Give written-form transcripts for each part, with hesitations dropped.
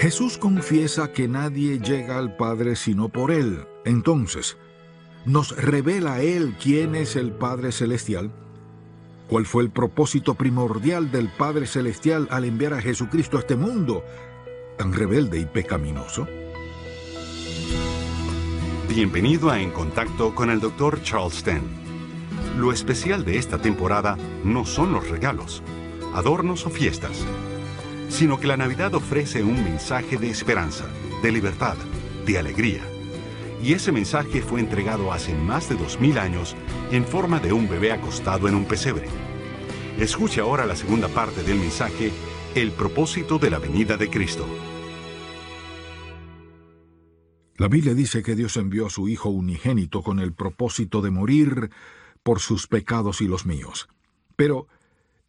Jesús confiesa que nadie llega al Padre sino por Él. Entonces, ¿nos revela a Él quién es el Padre Celestial? ¿Cuál fue el propósito primordial del Padre Celestial al enviar a Jesucristo a este mundo tan rebelde y pecaminoso? Bienvenido a En Contacto con el Dr. Charles Stanley. Lo especial de esta temporada no son los regalos, adornos o fiestas, sino que la Navidad ofrece un mensaje de esperanza, de libertad, de alegría. Y ese mensaje fue entregado hace más de 2000 años en forma de un bebé acostado en un pesebre. Escuche ahora la segunda parte del mensaje, El propósito de la venida de Cristo. La Biblia dice que Dios envió a su Hijo unigénito con el propósito de morir por sus pecados y los míos. Pero,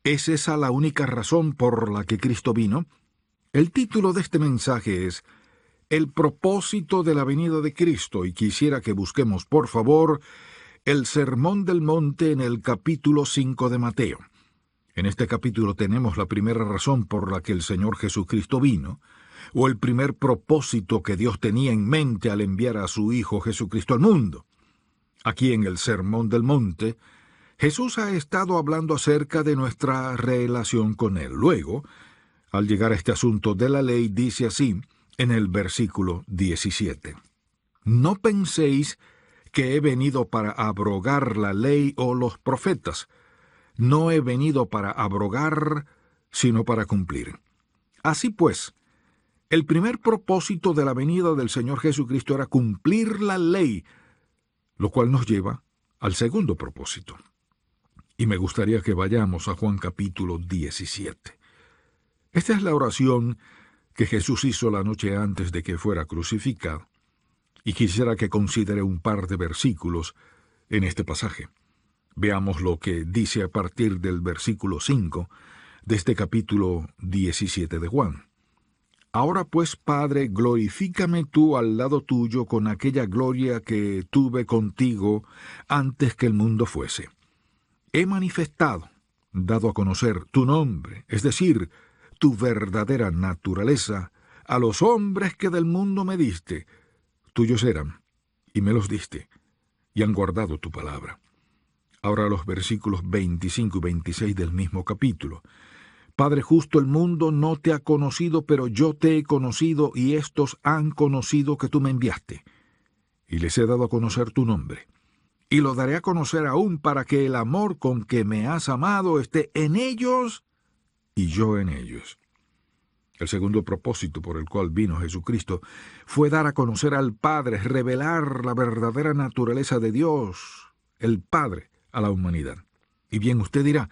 ¿es esa la única razón por la que Cristo vino? El título de este mensaje es El propósito de la venida de Cristo, y quisiera que busquemos, por favor, el Sermón del Monte en el capítulo 5 de Mateo. En este capítulo tenemos la primera razón por la que el Señor Jesucristo vino, o el primer propósito que Dios tenía en mente al enviar a su Hijo Jesucristo al mundo. Aquí en el Sermón del Monte, Jesús ha estado hablando acerca de nuestra relación con Él. Luego, al llegar a este asunto de la ley, dice así en el versículo 17. No penséis que he venido para abrogar la ley o los profetas. No he venido para abrogar, sino para cumplir. Así pues, el primer propósito de la venida del Señor Jesucristo era cumplir la ley, lo cual nos lleva al segundo propósito. Y me gustaría que vayamos a Juan capítulo 17. Esta es la oración que Jesús hizo la noche antes de que fuera crucificado, y quisiera que considere un par de versículos en este pasaje. Veamos lo que dice a partir del versículo 5 de este capítulo 17 de Juan. Ahora pues, Padre, glorifícame tú al lado tuyo con aquella gloria que tuve contigo antes que el mundo fuese. He manifestado, dado a conocer tu nombre, es decir, tu verdadera naturaleza, a los hombres que del mundo me diste. Tuyos eran, y me los diste, y han guardado tu palabra. Ahora los versículos 25 y 26 del mismo capítulo. Padre justo, el mundo no te ha conocido, pero yo te he conocido, y éstos han conocido que tú me enviaste. Y les he dado a conocer tu nombre. Y lo daré a conocer aún para que el amor con que me has amado esté en ellos y yo en ellos. El segundo propósito por el cual vino Jesucristo fue dar a conocer al Padre, revelar la verdadera naturaleza de Dios, el Padre, a la humanidad. Y bien, usted dirá,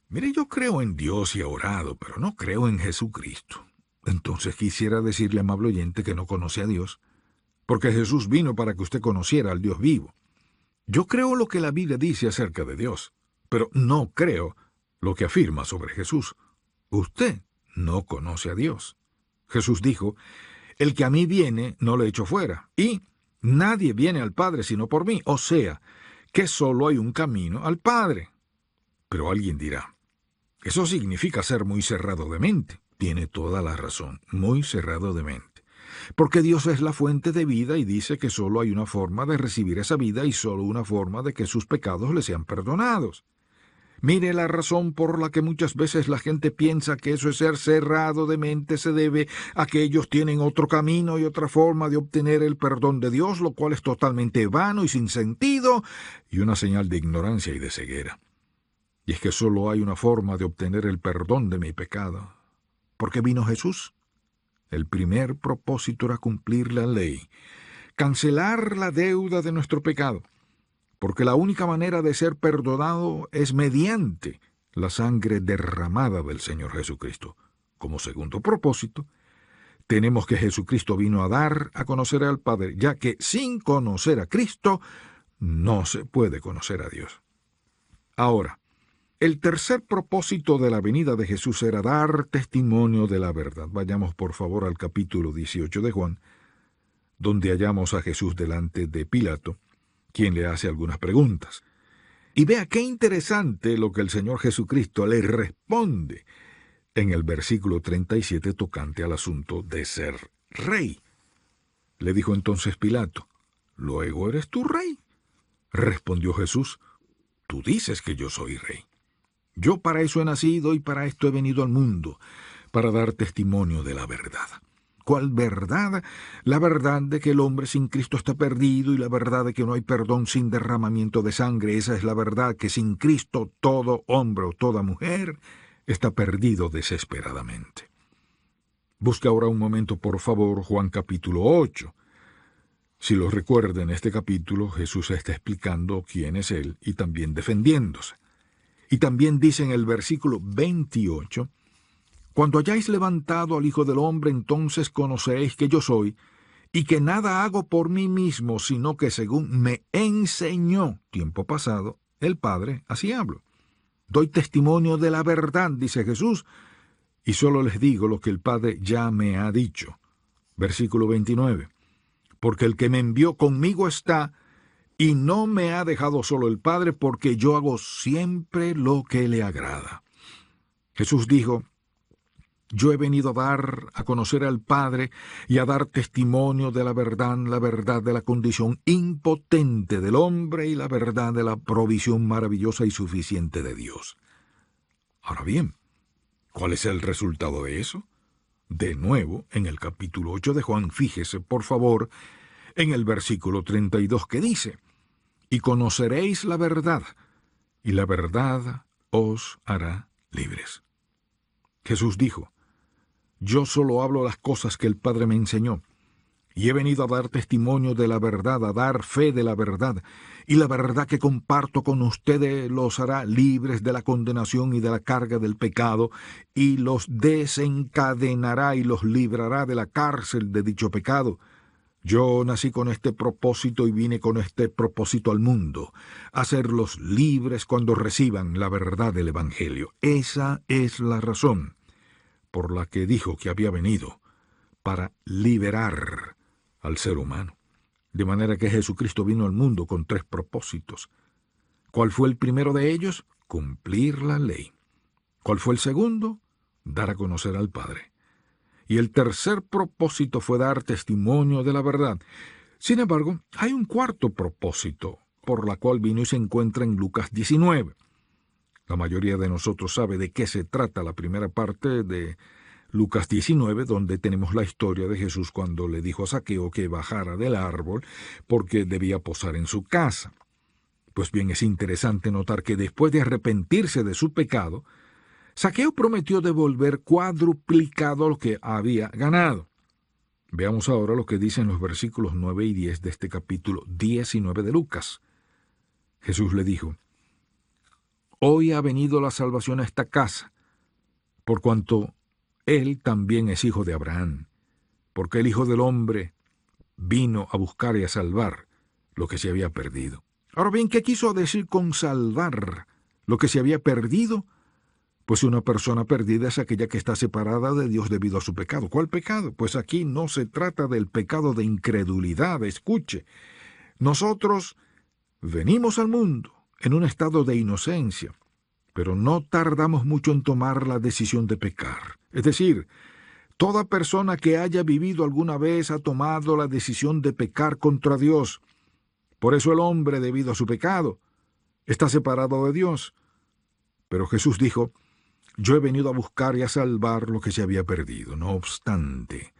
mire, yo creo en Dios y he orado, pero no creo en Jesucristo. Entonces quisiera decirle, amable oyente, que no conoce a Dios, porque Jesús vino para que usted conociera al Dios vivo. Yo creo lo que la Biblia dice acerca de Dios, pero no creo lo que afirma sobre Jesús. Usted no conoce a Dios. Jesús dijo, el que a mí viene no le echo fuera, y nadie viene al Padre sino por mí. O sea, que solo hay un camino al Padre. Pero alguien dirá, eso significa ser muy cerrado de mente. Tiene toda la razón, muy cerrado de mente. Porque Dios es la fuente de vida y dice que solo hay una forma de recibir esa vida y solo una forma de que sus pecados le sean perdonados. Mire la razón por la que muchas veces la gente piensa que eso es ser cerrado de mente se debe a que ellos tienen otro camino y otra forma de obtener el perdón de Dios, lo cual es totalmente vano y sin sentido y una señal de ignorancia y de ceguera. Y es que solo hay una forma de obtener el perdón de mi pecado. ¿Por qué vino Jesús? El primer propósito era cumplir la ley, cancelar la deuda de nuestro pecado, porque la única manera de ser perdonado es mediante la sangre derramada del Señor Jesucristo. Como segundo propósito, tenemos que Jesucristo vino a dar a conocer al Padre, ya que sin conocer a Cristo no se puede conocer a Dios. Ahora, el tercer propósito de la venida de Jesús era dar testimonio de la verdad. Vayamos por favor al capítulo 18 de Juan, donde hallamos a Jesús delante de Pilato, quien le hace algunas preguntas. Y vea qué interesante lo que el Señor Jesucristo le responde en el versículo 37 tocante al asunto de ser rey. Le dijo entonces Pilato: ¿Luego eres tú rey? Respondió Jesús: Tú dices que yo soy rey. Yo para eso he nacido y para esto he venido al mundo, para dar testimonio de la verdad. ¿Cuál verdad? La verdad de que el hombre sin Cristo está perdido y la verdad de que no hay perdón sin derramamiento de sangre. Esa es la verdad, que sin Cristo todo hombre o toda mujer está perdido desesperadamente. Busque ahora un momento, por favor, Juan capítulo 8. Si lo recuerda, en este capítulo Jesús está explicando quién es Él y también defendiéndose. Y también dice en el versículo 28, Cuando hayáis levantado al Hijo del Hombre, entonces conoceréis que yo soy, y que nada hago por mí mismo, sino que según me enseñó tiempo pasado el Padre, así hablo. Doy testimonio de la verdad, dice Jesús, y solo les digo lo que el Padre ya me ha dicho. Versículo 29. Porque el que me envió conmigo está, y no me ha dejado solo el Padre, porque yo hago siempre lo que le agrada. Jesús dijo: Yo he venido a dar a conocer al Padre y a dar testimonio de la verdad de la condición impotente del hombre y la verdad de la provisión maravillosa y suficiente de Dios. Ahora bien, ¿cuál es el resultado de eso? De nuevo, en el capítulo 8 de Juan, fíjese, por favor, en el versículo 32 que dice: Y conoceréis la verdad, y la verdad os hará libres. Jesús dijo: Yo solo hablo las cosas que el Padre me enseñó, y he venido a dar testimonio de la verdad, a dar fe de la verdad, y la verdad que comparto con ustedes los hará libres de la condenación y de la carga del pecado, y los desencadenará y los librará de la cárcel de dicho pecado. Yo nací con este propósito y vine con este propósito al mundo, hacerlos libres cuando reciban la verdad del Evangelio. Esa es la razón por la que dijo que había venido, para liberar al ser humano. De manera que Jesucristo vino al mundo con 3 propósitos. ¿Cuál fue el primero de ellos? Cumplir la ley. ¿Cuál fue el segundo? Dar a conocer al Padre. Y el tercer propósito fue dar testimonio de la verdad. Sin embargo, hay un cuarto propósito, por la cual vino y se encuentra en Lucas 19. La mayoría de nosotros sabe de qué se trata la primera parte de Lucas 19, donde tenemos la historia de Jesús cuando le dijo a Zaqueo que bajara del árbol porque debía posar en su casa. Pues bien, es interesante notar que después de arrepentirse de su pecado, Zaqueo prometió devolver cuadruplicado lo que había ganado. Veamos ahora lo que dicen los versículos 9 y 10 de este capítulo 19 de Lucas. Jesús le dijo: Hoy ha venido la salvación a esta casa, por cuanto él también es hijo de Abraham, porque el Hijo del Hombre vino a buscar y a salvar lo que se había perdido. Ahora bien, ¿qué quiso decir con salvar lo que se había perdido? Pues una persona perdida es aquella que está separada de Dios debido a su pecado. ¿Cuál pecado? Pues aquí no se trata del pecado de incredulidad. Escuche, nosotros venimos al mundo en un estado de inocencia, pero no tardamos mucho en tomar la decisión de pecar. Es decir, toda persona que haya vivido alguna vez ha tomado la decisión de pecar contra Dios. Por eso el hombre, debido a su pecado, está separado de Dios. Pero Jesús dijo: Yo he venido a buscar y a salvar lo que se había perdido. No obstante,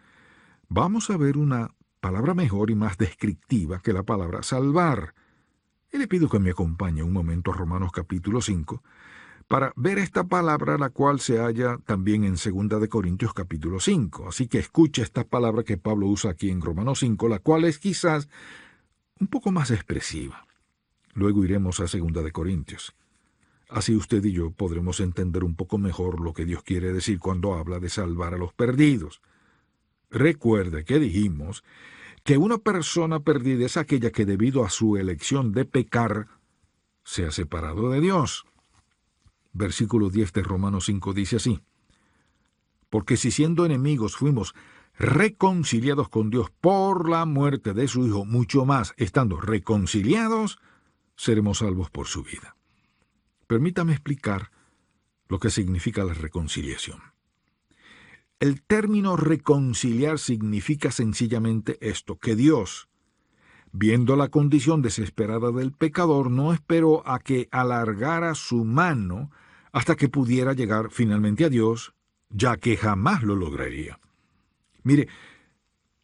vamos a ver una palabra mejor y más descriptiva que la palabra salvar. Y le pido que me acompañe un momento a Romanos capítulo 5 para ver esta palabra, la cual se halla también en 2 de Corintios capítulo 5. Así que escuche esta palabra que Pablo usa aquí en Romanos 5, la cual es quizás un poco más expresiva. Luego iremos a 2 de Corintios. Así usted y yo podremos entender un poco mejor lo que Dios quiere decir cuando habla de salvar a los perdidos. Recuerde que dijimos que una persona perdida es aquella que debido a su elección de pecar se ha separado de Dios. Versículo 10 de Romanos 5 dice así: Porque si siendo enemigos fuimos reconciliados con Dios por la muerte de su Hijo, mucho más, estando reconciliados, seremos salvos por su vida. Permítame explicar lo que significa la reconciliación. El término reconciliar significa sencillamente esto, que Dios, viendo la condición desesperada del pecador, no esperó a que alargara su mano hasta que pudiera llegar finalmente a Dios, ya que jamás lo lograría. Mire,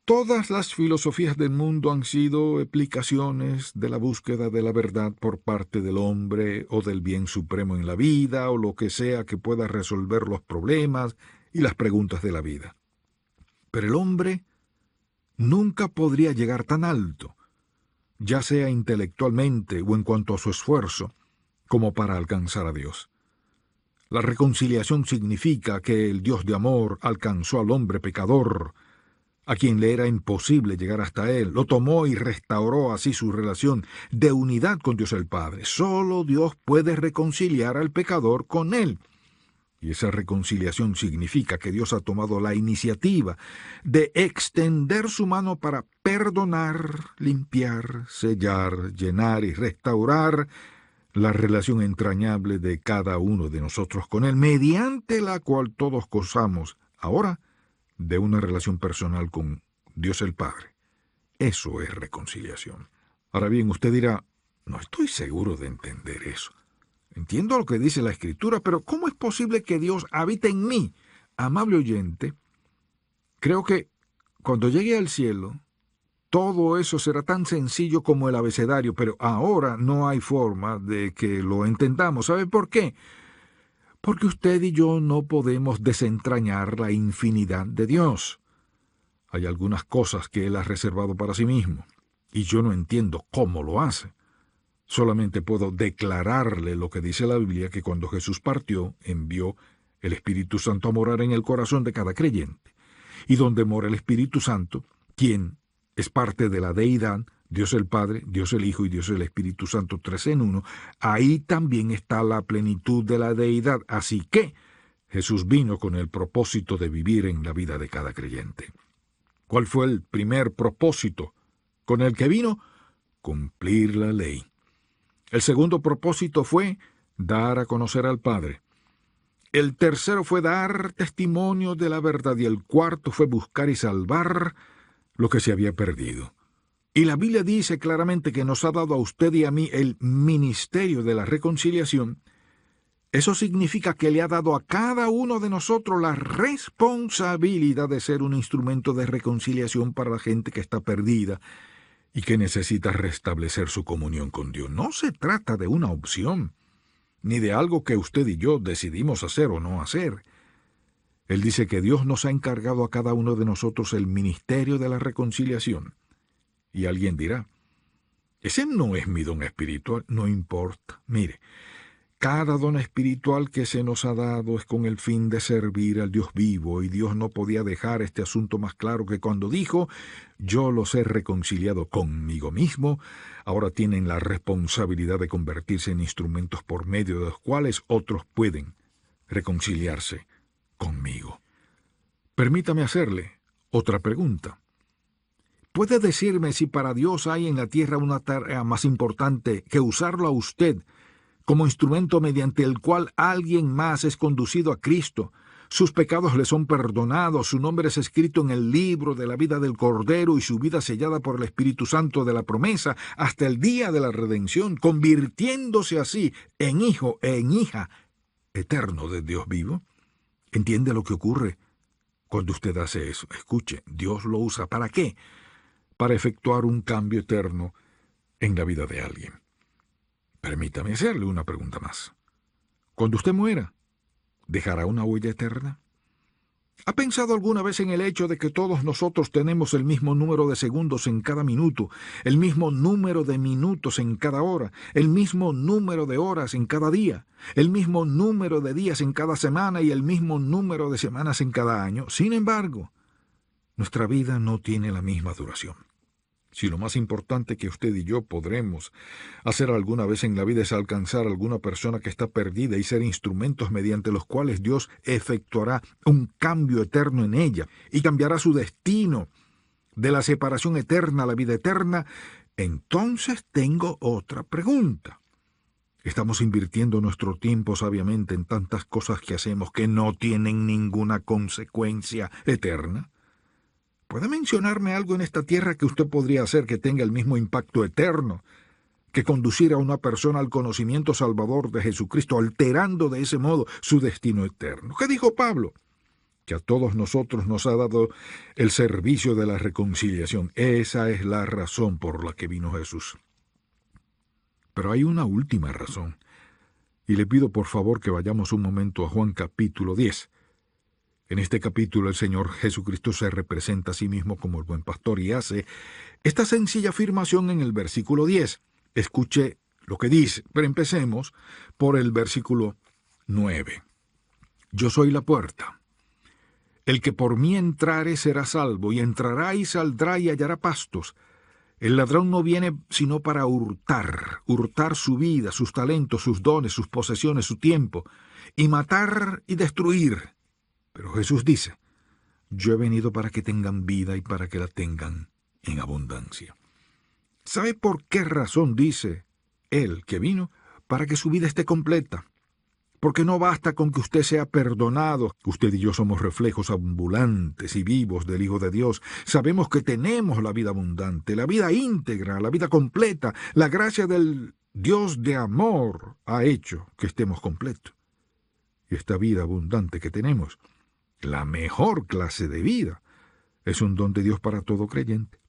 todas las filosofías del mundo han sido explicaciones de la búsqueda de la verdad por parte del hombre o del bien supremo en la vida o lo que sea que pueda resolver los problemas y las preguntas de la vida. Pero el hombre nunca podría llegar tan alto, ya sea intelectualmente o en cuanto a su esfuerzo, como para alcanzar a Dios. La reconciliación significa que el Dios de amor alcanzó al hombre pecador, a quien le era imposible llegar hasta él, lo tomó y restauró así su relación de unidad con Dios el Padre. Solo Dios puede reconciliar al pecador con él. Y esa reconciliación significa que Dios ha tomado la iniciativa de extender su mano para perdonar, limpiar, sellar, llenar y restaurar la relación entrañable de cada uno de nosotros con Él, mediante la cual todos gozamos ahora de una relación personal con Dios el Padre. Eso es reconciliación. Ahora bien, usted dirá, no estoy seguro de entender eso. Entiendo lo que dice la Escritura, pero ¿cómo es posible que Dios habite en mí? Amable oyente, creo que cuando llegue al cielo, todo eso será tan sencillo como el abecedario, pero ahora no hay forma de que lo entendamos. ¿Sabe por qué? Porque usted y yo no podemos desentrañar la infinidad de Dios. Hay algunas cosas que Él ha reservado para sí mismo, y yo no entiendo cómo lo hace. Solamente puedo declararle lo que dice la Biblia, que cuando Jesús partió, envió el Espíritu Santo a morar en el corazón de cada creyente. Y donde mora el Espíritu Santo, quien es parte de la deidad, Dios el Padre, Dios el Hijo y Dios el Espíritu Santo, tres en uno, ahí también está la plenitud de la deidad. Así que Jesús vino con el propósito de vivir en la vida de cada creyente. ¿Cuál fue el primer propósito con el que vino? Cumplir la ley. El segundo propósito fue dar a conocer al Padre. El tercero fue dar testimonio de la verdad y el cuarto fue buscar y salvar lo que se había perdido. Y la Biblia dice claramente que nos ha dado a usted y a mí el ministerio de la reconciliación. Eso significa que le ha dado a cada uno de nosotros la responsabilidad de ser un instrumento de reconciliación para la gente que está perdida y que necesita restablecer su comunión con Dios. No se trata de una opción, ni de algo que usted y yo decidimos hacer o no hacer. Él dice que Dios nos ha encargado a cada uno de nosotros el ministerio de la reconciliación. Y alguien dirá, ese no es mi don espiritual. No importa. Mire, cada don espiritual que se nos ha dado es con el fin de servir al Dios vivo, y Dios no podía dejar este asunto más claro que cuando dijo, yo los he reconciliado conmigo mismo, ahora tienen la responsabilidad de convertirse en instrumentos por medio de los cuales otros pueden reconciliarse conmigo. Permítame hacerle otra pregunta. ¿Puede decirme si para Dios hay en la tierra una tarea más importante que usarlo a usted como instrumento mediante el cual alguien más es conducido a Cristo? Sus pecados le son perdonados, su nombre es escrito en el libro de la vida del Cordero y su vida sellada por el Espíritu Santo de la promesa hasta el día de la redención, convirtiéndose así en hijo e en hija eterno de Dios vivo. ¿Entiende lo que ocurre cuando usted hace eso? Escuche, Dios lo usa ¿para qué? Para efectuar un cambio eterno en la vida de alguien. Permítame hacerle una pregunta más. Cuando usted muera, ¿dejará una huella eterna? ¿Ha pensado alguna vez en el hecho de que todos nosotros tenemos el mismo número de segundos en cada minuto, el mismo número de minutos en cada hora, el mismo número de horas en cada día, el mismo número de días en cada semana y el mismo número de semanas en cada año? Sin embargo, nuestra vida no tiene la misma duración. Si lo más importante que usted y yo podremos hacer alguna vez en la vida es alcanzar a alguna persona que está perdida y ser instrumentos mediante los cuales Dios efectuará un cambio eterno en ella y cambiará su destino de la separación eterna a la vida eterna, entonces tengo otra pregunta. Estamos invirtiendo nuestro tiempo sabiamente en tantas cosas que hacemos que no tienen ninguna consecuencia eterna. ¿Puede mencionarme algo en esta tierra que usted podría hacer que tenga el mismo impacto eterno que conducir a una persona al conocimiento salvador de Jesucristo, alterando de ese modo su destino eterno? ¿Qué dijo Pablo? Que a todos nosotros nos ha dado el servicio de la reconciliación. Esa es la razón por la que vino Jesús. Pero hay una última razón, y le pido por favor que vayamos un momento a Juan capítulo 10. En este capítulo el Señor Jesucristo se representa a sí mismo como el buen pastor y hace esta sencilla afirmación en el versículo 10. Escuche lo que dice, pero empecemos por el versículo 9. Yo soy la puerta. El que por mí entrare será salvo, y entrará y saldrá y hallará pastos. El ladrón no viene sino para hurtar su vida, sus talentos, sus dones, sus posesiones, su tiempo, y matar y destruir. Pero Jesús dice, yo he venido para que tengan vida y para que la tengan en abundancia. ¿Sabe por qué razón dice Él que vino? Para que su vida esté completa. Porque no basta con que usted sea perdonado. Usted y yo somos reflejos ambulantes y vivos del Hijo de Dios. Sabemos que tenemos la vida abundante, la vida íntegra, la vida completa. La gracia del Dios de amor ha hecho que estemos completos. Y esta vida abundante que tenemos, la mejor clase de vida, es un don de Dios para todo creyente.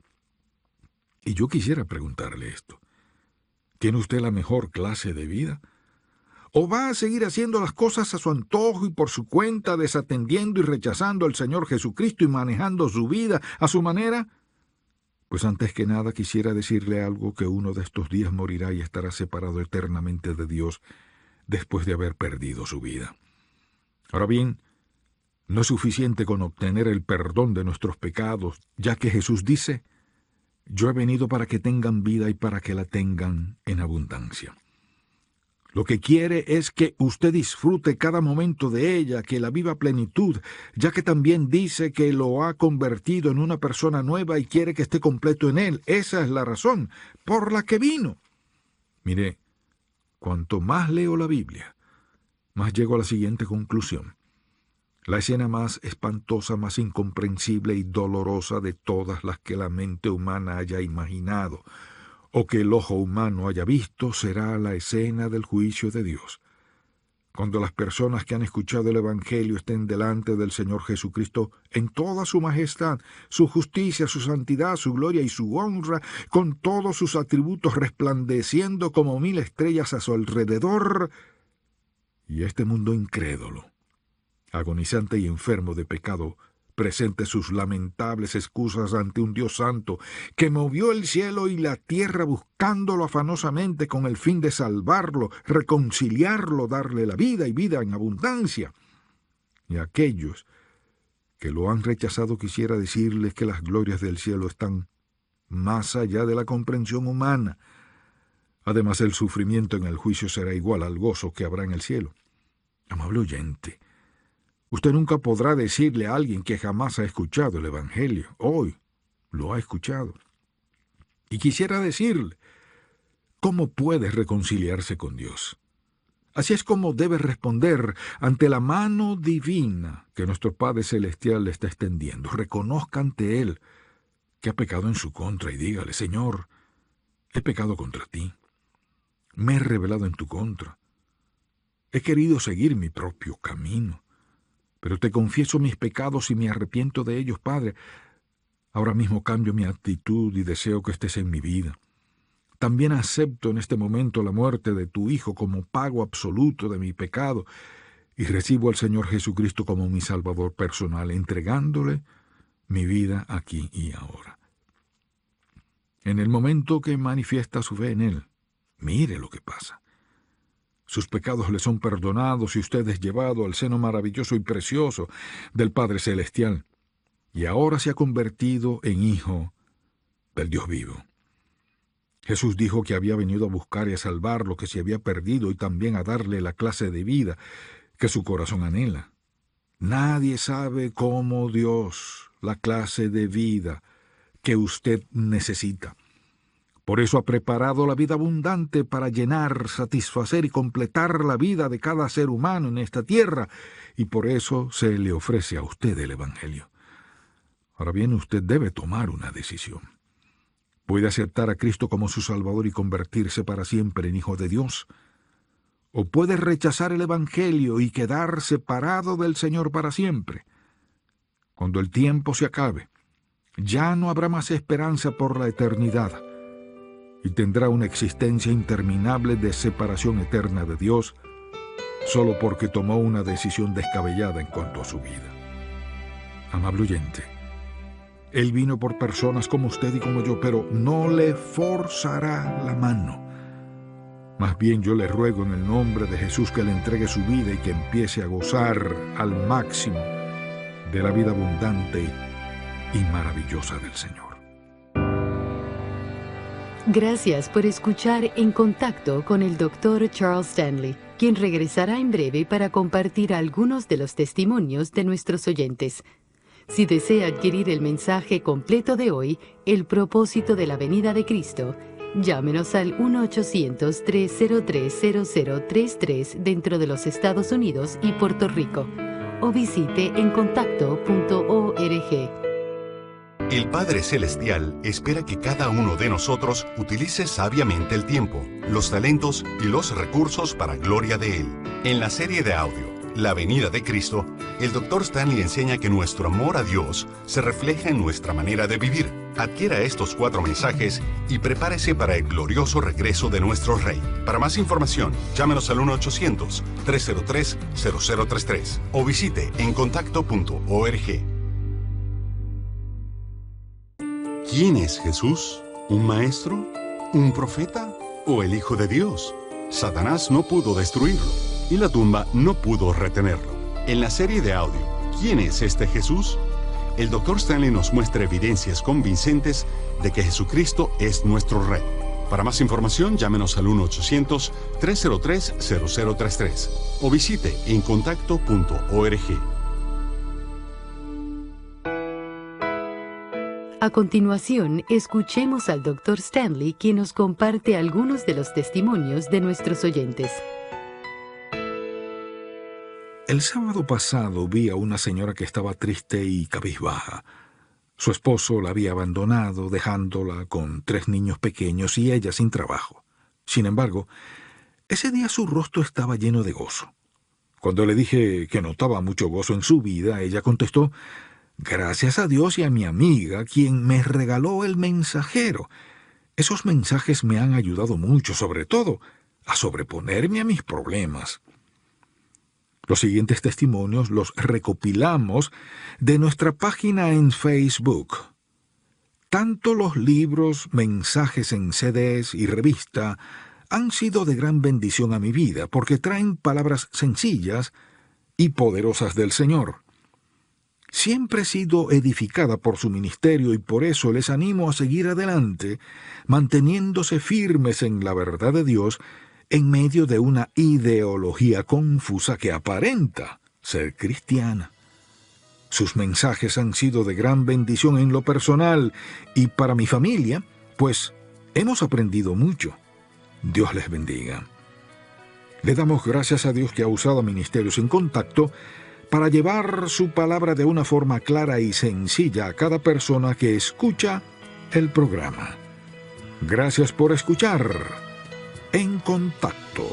Y yo quisiera preguntarle esto. ¿Tiene usted la mejor clase de vida? ¿O va a seguir haciendo las cosas a su antojo y por su cuenta, desatendiendo y rechazando al Señor Jesucristo y manejando su vida a su manera? Pues antes que nada quisiera decirle algo, que uno de estos días morirá y estará separado eternamente de Dios después de haber perdido su vida. Ahora bien, no es suficiente con obtener el perdón de nuestros pecados, ya que Jesús dice, yo he venido para que tengan vida y para que la tengan en abundancia. Lo que quiere es que usted disfrute cada momento de ella, que la viva a plenitud, ya que también dice que lo ha convertido en una persona nueva y quiere que esté completo en él. Esa es la razón por la que vino. Mire, cuanto más leo la Biblia, más llego a la siguiente conclusión. La escena más espantosa, más incomprensible y dolorosa de todas las que la mente humana haya imaginado, o que el ojo humano haya visto, será la escena del juicio de Dios. Cuando las personas que han escuchado el Evangelio estén delante del Señor Jesucristo en toda su majestad, su justicia, su santidad, su gloria y su honra, con todos sus atributos resplandeciendo como 1000 estrellas a su alrededor, y este mundo incrédulo, agonizante y enfermo de pecado, presente sus lamentables excusas ante un Dios santo que movió el cielo y la tierra buscándolo afanosamente con el fin de salvarlo, reconciliarlo, darle la vida y vida en abundancia. Y a aquellos que lo han rechazado quisiera decirles que las glorias del cielo están más allá de la comprensión humana. Además, el sufrimiento en el juicio será igual al gozo que habrá en el cielo. Amable oyente, usted nunca podrá decirle a alguien que jamás ha escuchado el Evangelio. Hoy lo ha escuchado. Y quisiera decirle, ¿cómo puede reconciliarse con Dios? Así es como debe responder ante la mano divina que nuestro Padre Celestial le está extendiendo. Reconozca ante Él que ha pecado en su contra y dígale, Señor, he pecado contra ti. Me he rebelado en tu contra. He querido seguir mi propio camino. Pero te confieso mis pecados y me arrepiento de ellos, Padre. Ahora mismo cambio mi actitud y deseo que estés en mi vida. También acepto en este momento la muerte de tu Hijo como pago absoluto de mi pecado y recibo al Señor Jesucristo como mi Salvador personal, entregándole mi vida aquí y ahora. En el momento que manifiesta su fe en Él, mire lo que pasa. Sus pecados le son perdonados y usted es llevado al seno maravilloso y precioso del Padre Celestial. Y ahora se ha convertido en hijo del Dios vivo. Jesús dijo que había venido a buscar y a salvar lo que se había perdido y también a darle la clase de vida que su corazón anhela. Nadie sabe como Dios la clase de vida que usted necesita. Por eso ha preparado la vida abundante para llenar, satisfacer y completar la vida de cada ser humano en esta tierra, y por eso se le ofrece a usted el Evangelio. Ahora bien, usted debe tomar una decisión. Puede aceptar a Cristo como su Salvador y convertirse para siempre en hijo de Dios, o puede rechazar el Evangelio y quedar separado del Señor para siempre. Cuando el tiempo se acabe, ya no habrá más esperanza por la eternidad, y tendrá una existencia interminable de separación eterna de Dios, solo porque tomó una decisión descabellada en cuanto a su vida. Amable oyente, Él vino por personas como usted y como yo, pero no le forzará la mano. Más bien yo le ruego en el nombre de Jesús que le entregue su vida y que empiece a gozar al máximo de la vida abundante y maravillosa del Señor. Gracias por escuchar En Contacto con el Dr. Charles Stanley, quien regresará en breve para compartir algunos de los testimonios de nuestros oyentes. Si desea adquirir el mensaje completo de hoy, El propósito de la venida de Cristo, llámenos al 1-800-303-0033 dentro de los Estados Unidos y Puerto Rico, o visite encontacto.org. El Padre Celestial espera que cada uno de nosotros utilice sabiamente el tiempo, los talentos y los recursos para gloria de Él. En la serie de audio, La venida de Cristo, el Dr. Stanley enseña que nuestro amor a Dios se refleja en nuestra manera de vivir. Adquiera estos 4 mensajes y prepárese para el glorioso regreso de nuestro Rey. Para más información, llámenos al 1-800-303-0033 o visite encontacto.org. ¿Quién es Jesús? ¿Un maestro? ¿Un profeta? ¿O el Hijo de Dios? Satanás no pudo destruirlo y la tumba no pudo retenerlo. En la serie de audio, ¿Quién es este Jesús?, el Dr. Stanley nos muestra evidencias convincentes de que Jesucristo es nuestro Rey. Para más información, llámenos al 1-800-303-0033 o visite encontacto.org. A continuación, escuchemos al Dr. Stanley, quien nos comparte algunos de los testimonios de nuestros oyentes. El sábado pasado vi a una señora que estaba triste y cabizbaja. Su esposo la había abandonado, dejándola con 3 niños pequeños y ella sin trabajo. Sin embargo, ese día su rostro estaba lleno de gozo. Cuando le dije que notaba mucho gozo en su vida, ella contestó: «Gracias a Dios y a mi amiga, quien me regaló el mensajero. Esos mensajes me han ayudado mucho, sobre todo, a sobreponerme a mis problemas». Los siguientes testimonios los recopilamos de nuestra página en Facebook. Tanto los libros, mensajes en CDs y revista han sido de gran bendición a mi vida, porque traen palabras sencillas y poderosas del Señor. Siempre he sido edificada por su ministerio y por eso les animo a seguir adelante, manteniéndose firmes en la verdad de Dios en medio de una ideología confusa que aparenta ser cristiana. Sus mensajes han sido de gran bendición en lo personal y para mi familia, pues hemos aprendido mucho. Dios les bendiga. Le damos gracias a Dios que ha usado Ministerios en Contacto para llevar su palabra de una forma clara y sencilla a cada persona que escucha el programa. Gracias por escuchar En Contacto.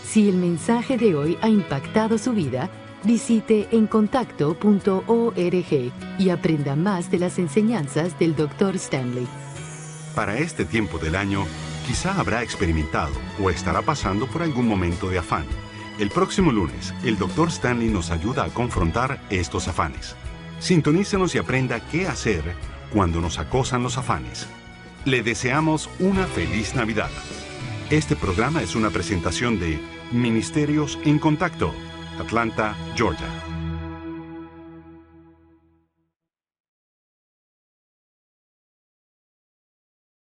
Si el mensaje de hoy ha impactado su vida, visite encontacto.org y aprenda más de las enseñanzas del Dr. Stanley. Para este tiempo del año, quizá habrá experimentado o estará pasando por algún momento de afán. El próximo lunes, el Dr. Stanley nos ayuda a confrontar estos afanes. Sintonícenos y aprenda qué hacer cuando nos acosan los afanes. Le deseamos una feliz Navidad. Este programa es una presentación de Ministerios en Contacto, Atlanta, Georgia.